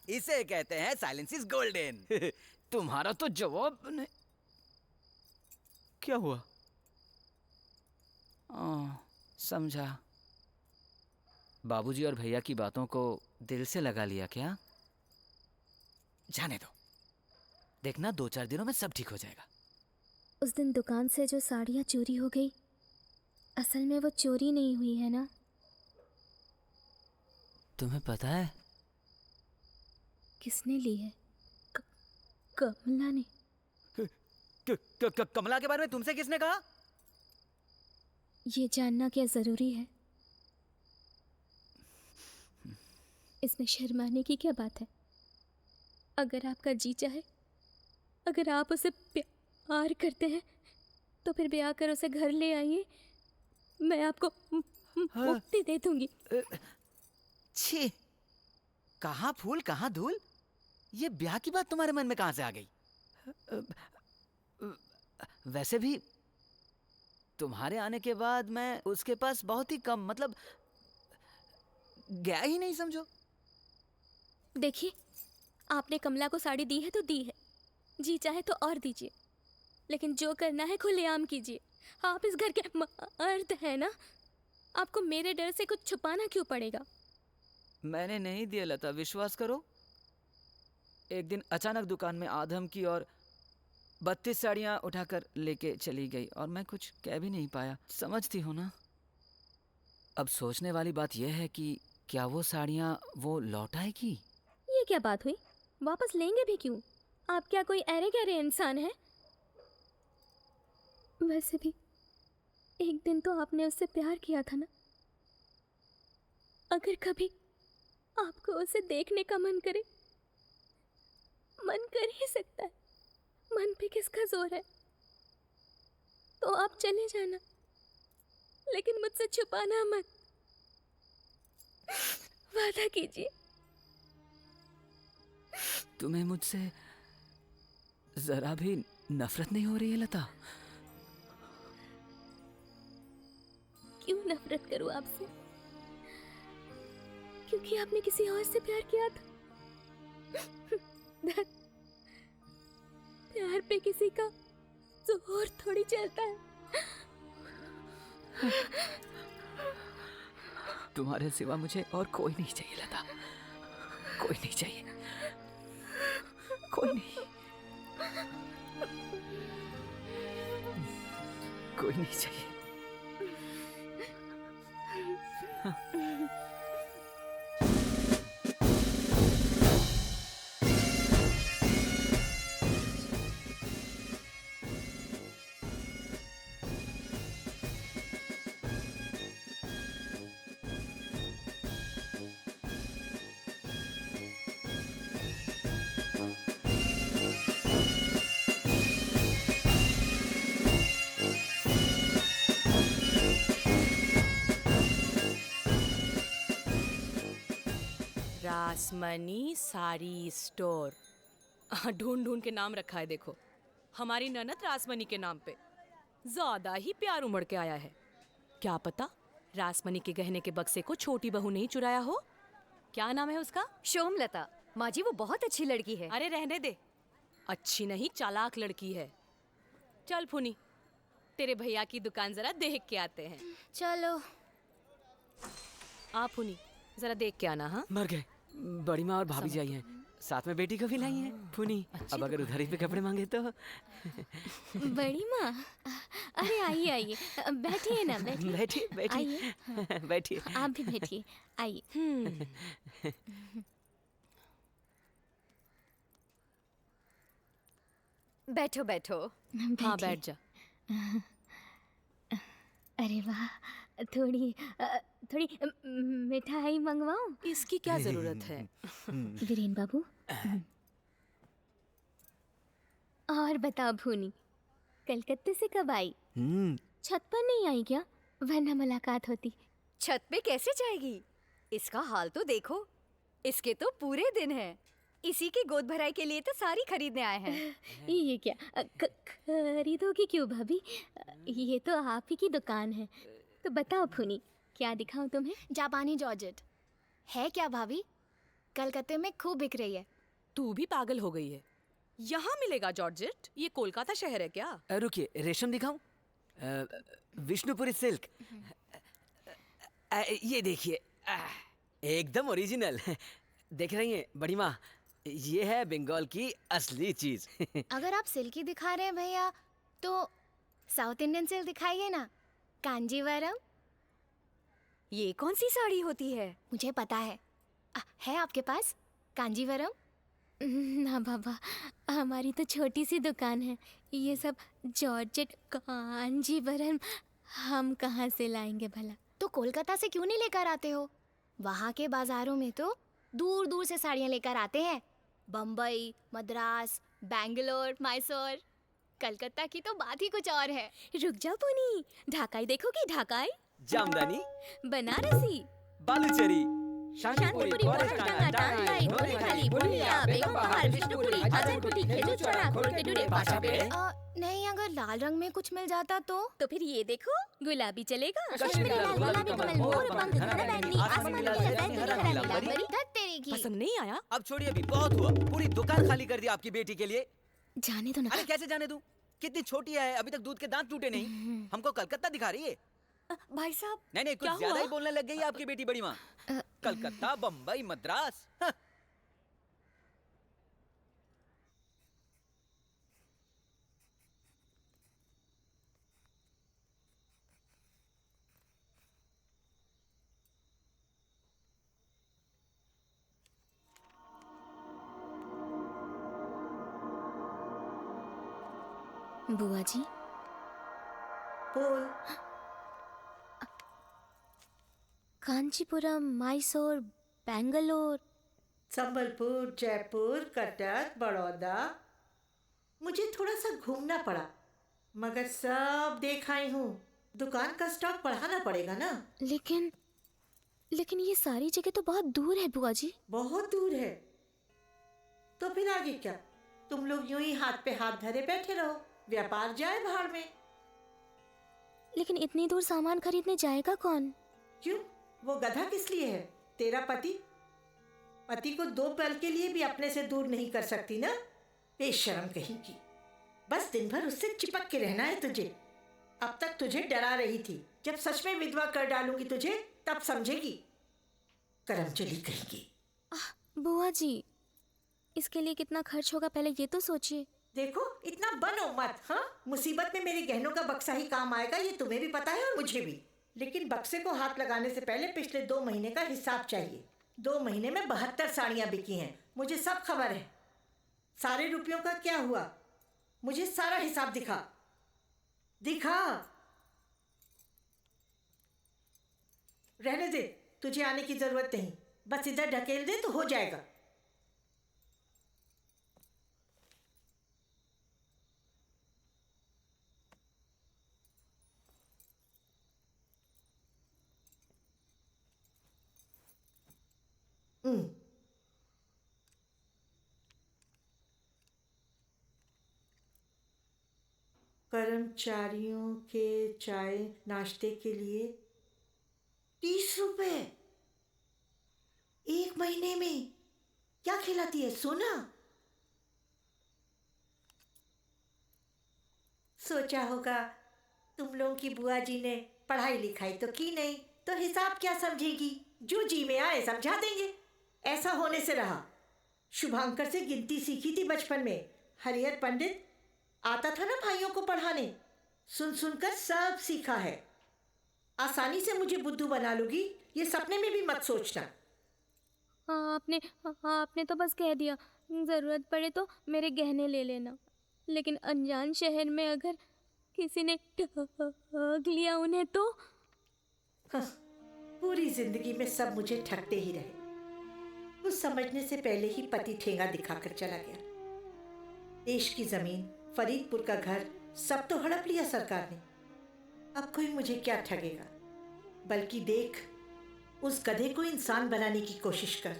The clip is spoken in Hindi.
इसे कहते हैं साइलेंस इज गोल्डन। तुम्हारा तो जवाब नहीं। क्या हुआ? समझा। बाबूजी और भैया की बातों को दिल से लगा लिया क्या? जाने दो, देखना 2-4 दिनों में सब ठीक हो जाएगा। उस दिन दुकान से जो साड़ियाँ चोरी हो गई, असल में वो चोरी नहीं हुई है ना। तुम्हें पता है किसने ली है? कमला ने। कमला के बारे में तुमसे किसने कहा? ये जानना क्या जरूरी है? इसमें शर्माने की क्या बात है? अगर आपका जी चाहे, अगर आप उसे प्यार करते हैं तो फिर ब्याह कर उसे घर ले आइए। मैं आपको मुक्ति दे दूंगी। छी, कहाँ फूल कहाँ धूल। ये ब्याह की बात तुम्हारे मन में कहाँ से आ गई? वैसे भी तुम्हारे आने के बाद मैं उसके पास बहुत ही कम, मतलब गया ही नहीं, समझो। देखिए, आपने कमला को साड़ी दी है तो दी है, जी चाहे तो और दीजिए, लेकिन जो करना है खुलेआम कीजिए। आप इस घर के मर्द हैं ना, आपको मेरे डर से कुछ छुपाना क्यों पड़ेगा? मैंने नहीं दिया लता, विश्वास करो। एक दिन अचानक दुकान में आधम की और 32 साड़ियाँ उठाकर लेके चली गई और मैं कुछ कह भी नहीं पाया। समझती हो ना? अब सोचने वाली बात यह है कि क्या वो साड़ियाँ वो लौट आएगी? ये क्या बात हुई? वापस लेंगे भी क्यों? आप क्या कोई अरे गहरे इंसान हैं? वैसे भी एक दिन तो आपने उससे प्यार किया था ना। अगर कभी आपको उसे देखने का मन करे, मन कर ही सकता है, मन पे किसका जोर है? तो आप चले जाना, लेकिन मुझसे छुपाना मत। वादा कीजिए। तुम्हें मुझसे जरा भी नफरत नहीं हो रही है लता? क्यों नफरत करूं आपसे? क्योंकि आपने किसी और से प्यार किया था। प्यार पे किसी का जोर थोड़ी चलता है। तुम्हारे सिवा मुझे और कोई नहीं चाहिए लता, कोई नहीं चाहिए, कोई नहीं, कोई नहीं चाहिए। रासमणी साड़ी स्टोर। ढूंढ ढूंढ के नाम रखा है देखो, हमारी ननद रासमणी के नाम पे। ज्यादा ही प्यार उमड़ के आया है। क्या पता रासमणी के गहने के बक्से को छोटी बहू नहीं चुराया हो। क्या नाम है उसका? शोमलता। माँ जी, वो बहुत अच्छी लड़की है। अरे रहने दे, अच्छी नहीं चालाक लड़की है। चल फुनी, तेरे भैया की दुकान जरा देख के आते हैं। चलो। आ फुनी, जरा देख के आना। हाँ, मर गए। बड़ी माँ और भाभी जी आई हैं, साथ में बेटी को भी लाई हैं फुनी। अब अगर उधारी पे कपड़े मांगे तो। बड़ी माँ, अरे आइए आइए, बैठिए ना, बैठिए। बैठिए बैठिए आइए। बैठिए। आप भी बैठिए, आइए। बैठो बैठो। हाँ बैठ जा। अरे वाह, थोड़ी थोड़ी मिठाई मंगवाऊं? इसकी क्या जरूरत है? वीरेन बाबू। और बताओ भूनी, कलकत्ते से कब आई? छत पर नहीं आई क्या? वरना मुलाकात होती। छत पे कैसे जाएगी? इसका हाल तो देखो, इसके तो पूरे दिन है। इसी की गोद भराई के लिए तो सारी खरीदने आए हैं। ये क्या खरीदोगी क्यों भाभी? ये तो आप ही की दुकान है। तो बताओ भूनी, क्या दिखाऊं तुम्हें? जापानी जॉर्जेट है क्या भाभी? कलकत्ते में खूब बिक रही है। तू भी पागल हो गई है। यहाँ मिलेगा जॉर्जेट? ये कोलकाता शहर है क्या? रुकिए, रेशम दिखाऊं? विष्णुपुरी सिल्क। ये देखिए, एकदम ओरिजिनल। देख रही हैं बड़ी माँ, ये है बंगाल की असली चीज। अगर आप सिल्की दिखा रहे हैं भैया, तो साउथ इंडियन सिल्क दिखाइए ना, कांजीवरम। ये कौन सी साड़ी होती है? मुझे पता है। है आपके पास कांजीवरम? ना बाबा, हमारी तो छोटी सी दुकान है। ये सब जॉर्जेट कांजीवरम हम कहाँ से लाएंगे भला? तो कोलकाता से क्यों नहीं लेकर आते हो? वहाँ के बाजारों में तो दूर दूर से साड़ियाँ लेकर आते हैं। बम्बई, मद्रास, बैंगलोर, मैसूर। कलकत्ता की तो बात ही कुछ और है। रुक जाओ पुनी, ढाकाई देखोगी? ढाकाई, जामदानी, बनारसी, बालूचरी, शांतिपुरी, पौरटांगा, टांगाई, धोलेखाली, बोलिया, बेगम बहार, विष्णुपुरी, हजरपुरी, खेजूरचोरा, खोड़केटूरे, भाषा पे। नहीं, अगर लाल रंग में कुछ मिल जाता तो फिर ये देखो, गुलाबी चलेगा? कश्मीरी लाल, गुलाबी कमल, मोर पंख, हरा घना बैंगनी, बैंगनी, आसमानी आसमानी लाल, लाल, बैंगनी, हरा बैंगनी, नीलांबरी। नीलांबरी। धत तेरे की। पसंद नहीं आया? अब छोड़िए, अभी बहुत हुआ। पूरी दुकान खाली कर दी आपकी बेटी के लिए। जाने दो ना। अरे कैसे जाने दूं? कितनी छोटी है, अभी तक दूध के दांत टूटे नहीं। हमको कलकत्ता दिखा रही है। भाई साहब, नहीं नहीं, कुछ क्या ज्यादा हुआ? ही बोलने लग गई है आपकी बेटी बड़ी माँ। कलकत्ता, बम्बई, मद्रास। हाँ। बुआ जी, बोल। कांचीपुरम, मैसूर, बेंगलोर। संबलपुर, जयपुर, कटक, बड़ौदा। मुझे थोड़ा सा घूमना पड़ा, मगर सब देख आई हूँ। दुकान का स्टॉक बढ़ाना पड़ेगा ना। लेकिन ये सारी जगह तो बहुत दूर है बुआ जी। बहुत दूर है, तो फिर आगे क्या? तुम लोग यूं ही हाथ पे हाथ धरे बैठे रहो, व्यापार जाए भाड़ में। लेकिन इतनी दूर सामान खरीदने जाएगा कौन? क्यों? वो गधा किस लिए है? तेरा पति। पति को 2 पल के लिए भी अपने से दूर नहीं कर सकती ना? बेशर्म कहीं की। बस दिन भर उससे चिपक के रहना है तुझे। अब तक तुझे डरा रही थी, जब सच में विधवा कर डालूंगी तुझे तब समझेगी। करम चली कहीं की। बुआ जी, इसके लिए कितना खर्च होगा पहले ये तो सोचिए। देखो, इतना बनो मत। हाँ, मुसीबत में मेरे गहनों का बक्सा ही काम आएगा, ये तुम्हें भी पता है और मुझे भी। लेकिन बक्से को हाथ लगाने से पहले पिछले 2 महीने का हिसाब चाहिए। 2 महीने में 72 साड़ियाँ बिकी हैं, मुझे सब खबर है। सारे रुपयों का क्या हुआ? मुझे सारा हिसाब दिखा। रहने दे, तुझे आने की जरूरत नहीं। बस इधर ढकेल दे तो हो जाएगा। कर्मचारियों के चाय नाश्ते के लिए 30 रुपए 1 महीने में। क्या खिलाती है? सोना? सोचा होगा तुम लोगों की बुआ जी ने पढ़ाई लिखाई तो की नहीं, तो हिसाब क्या समझेगी? जो जी में आए समझा देंगे। ऐसा होने से रहा। शुभांकर से गिनती सीखी थी बचपन में। हरिहर पंडित आता था ना भाइयों को पढ़ाने, सुन सुनकर सब सीखा है। आसानी से मुझे बुद्धू बना लूंगी, ये सपने में भी मत सोचना। आपने तो बस कह दिया, जरूरत पड़े तो मेरे गहने ले लेना। लेकिन अनजान शहर में अगर किसी ने ठग लिया उन्हें तो? हाँ, पूरी जिंदगी में सब मुझे ठगते ही रहे। कुछ समझने से पहले ही पति ठेंगा दिखाकर चला गया। देश की जमीन, फरीदपुर का घर सब तो हड़प लिया सरकार ने। अब कोई मुझे क्या ठगेगा? बल्कि देख, उस गधे को इंसान बनाने की कोशिश कर।